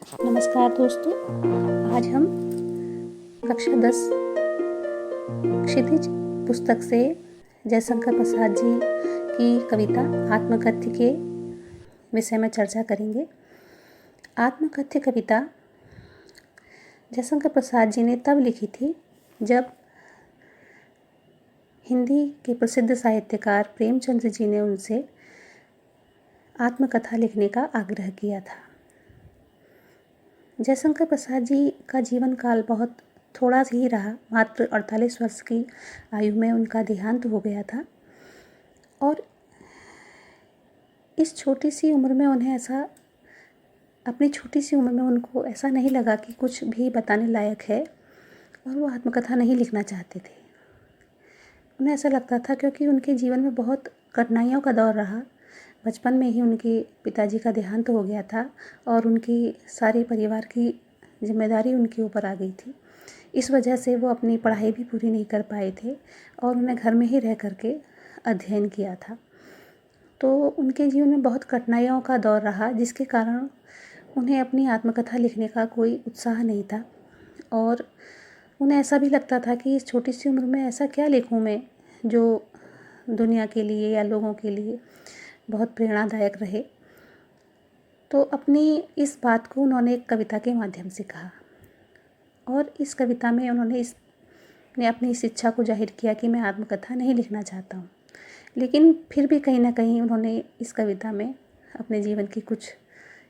नमस्कार दोस्तों, आज हम कक्षा 10 क्षितिज पुस्तक से जयशंकर प्रसाद जी की कविता आत्मकथ्य के विषय में चर्चा करेंगे। आत्मकथ्य कविता जयशंकर प्रसाद जी ने तब लिखी थी जब हिंदी के प्रसिद्ध साहित्यकार प्रेमचंद्र जी ने उनसे आत्मकथा लिखने का आग्रह किया था। जयशंकर प्रसाद जी का जीवन काल बहुत थोड़ा ही रहा, मात्र 48 वर्ष की आयु में उनका देहांत हो गया था। और इस छोटी सी उम्र में उनको ऐसा नहीं लगा कि कुछ भी बताने लायक है और वो आत्मकथा नहीं लिखना चाहते थे। उन्हें ऐसा लगता था क्योंकि उनके जीवन में बहुत कठिनाइयों का दौर रहा। बचपन में ही उनके पिताजी का देहांत हो गया था और उनकी सारे परिवार की जिम्मेदारी उनके ऊपर आ गई थी। इस वजह से वो अपनी पढ़ाई भी पूरी नहीं कर पाए थे और उन्हें घर में ही रह कर के अध्ययन किया था। तो उनके जीवन में बहुत कठिनाइयों का दौर रहा, जिसके कारण उन्हें अपनी आत्मकथा लिखने का कोई उत्साह नहीं था। और उन्हें ऐसा भी लगता था कि इस छोटी सी उम्र में ऐसा क्या लिखूं मैं जो दुनिया के लिए या लोगों के लिए बहुत प्रेरणादायक रहे। तो अपनी इस बात को उन्होंने एक कविता के माध्यम से कहा और इस कविता में उन्होंने अपनी इस इच्छा को जाहिर किया कि मैं आत्मकथा नहीं लिखना चाहता हूँ। लेकिन फिर भी कहीं ना कहीं उन्होंने इस कविता में अपने जीवन की कुछ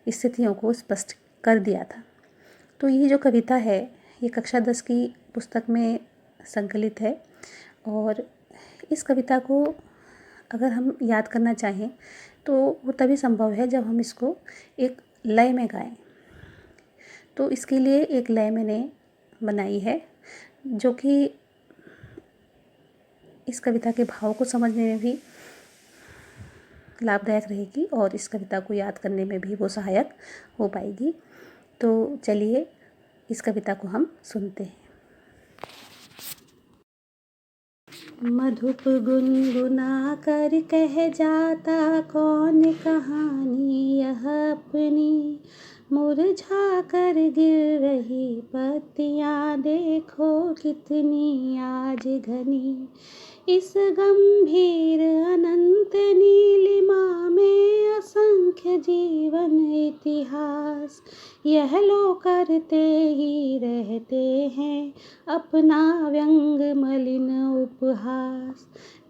स्थितियों को स्पष्ट कर दिया था। तो ये जो कविता है ये कक्षा 10 की पुस्तक में संकलित है और इस कविता को अगर हम याद करना चाहें तो वो तभी संभव है जब हम इसको एक लय में गाएं। तो इसके लिए एक लय मैंने बनाई है जो कि इस कविता के भाव को समझने में भी लाभदायक रहेगी और इस कविता को याद करने में भी वो सहायक हो पाएगी। तो चलिए इस कविता को हम सुनते हैं। मधुप गुनगुना कर कह जाता कौन कहानी यह अपनी, मुरझा कर गिर रही पत्तियां देखो कितनी आज घनी। इस गंभीर अनंत नीलिमा में असंख्य जीवन इतिहास यह लोग करते ही रहते हैं अपना व्यंग मलिन उपहास।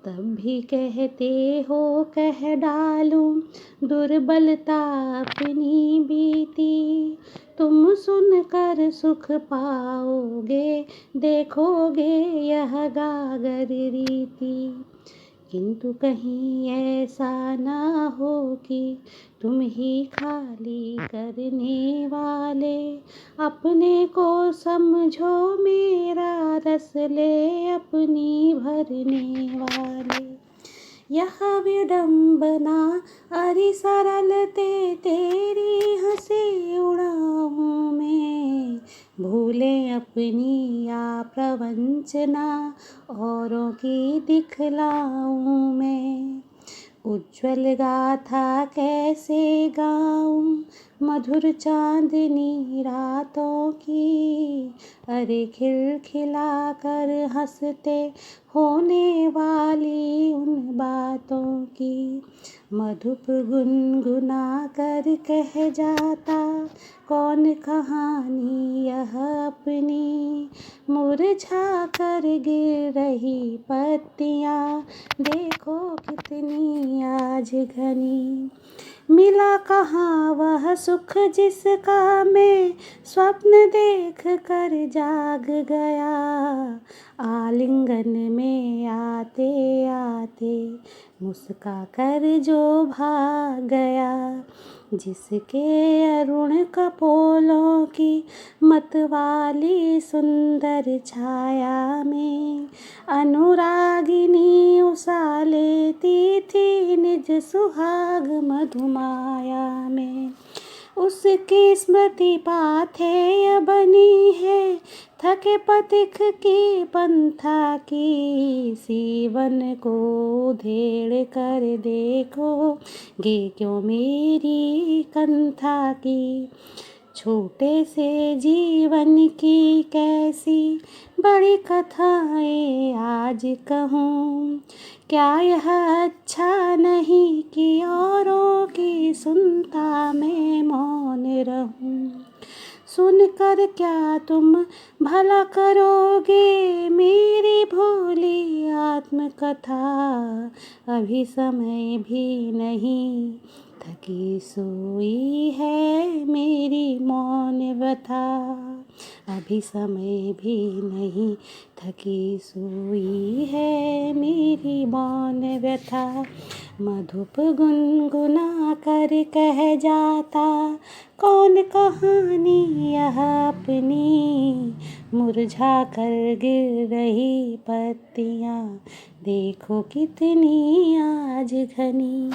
तब भी कहते हो कह डालूं दुर्बलता अपनी बीती, तुम सुनकर सुख पाओगे देखोगे यह गागर रीति। किंतु कहीं ऐसा ना हो कि तुम ही खाली करने वाले, अपने को समझो मेरा रस ले अपनी भरने वाले। यह विडंबना अरि सरलते तेरी हंसी उड़ाऊं मैं, भूले अपनी या प्रवंचना औरों की दिखलाऊं मैं। उज्ज्वल गाथा कैसे गाऊं मधुर चांदनी रातों की, अरे खिलखिला कर हंसते होने वाली उन बातों की। मधुप गुनगुना कर कह जाता कौन कहानी यह अपनी, मुरझा कर गिर रही पत्तियां देखो कितनी आज घनी। मिला कहाँ वह सुख जिसका मैं स्वप्न देख कर जाग गया, आलिंगन में आते आते मुस्का कर जो भाग गया। जिसके अरुण कपोलों की मतवाली सुंदर छाया में, अनुरागिनी उषा लेती थी निज सुहाग मधुमाया में। उसकी स्मृति पाथेय बनी है थके पथिक की पंथा की, सीवन को उधेड़ कर देखो गे क्यों मेरी कंथा की। छोटे से जीवन की कैसी बड़ी कथाएँ आज कहूँ। क्या यह अच्छा नहीं कि औरों की सुनता मैं मौन रहूँ। सुनकर क्या तुम भला करोगे मेरी भोली आत्मकथा। अभी समय भी नहीं थकी सोई है मेरी मौन व्यथा। अभी समय भी नहीं थकी सोई है मेरी मौन व्यथा। मधुप गुनगुना कर कह जाता कौन कहानी यह अपनी। मुरझा कर गिर रही पत्तियाँ देखो कितनी आज घनी।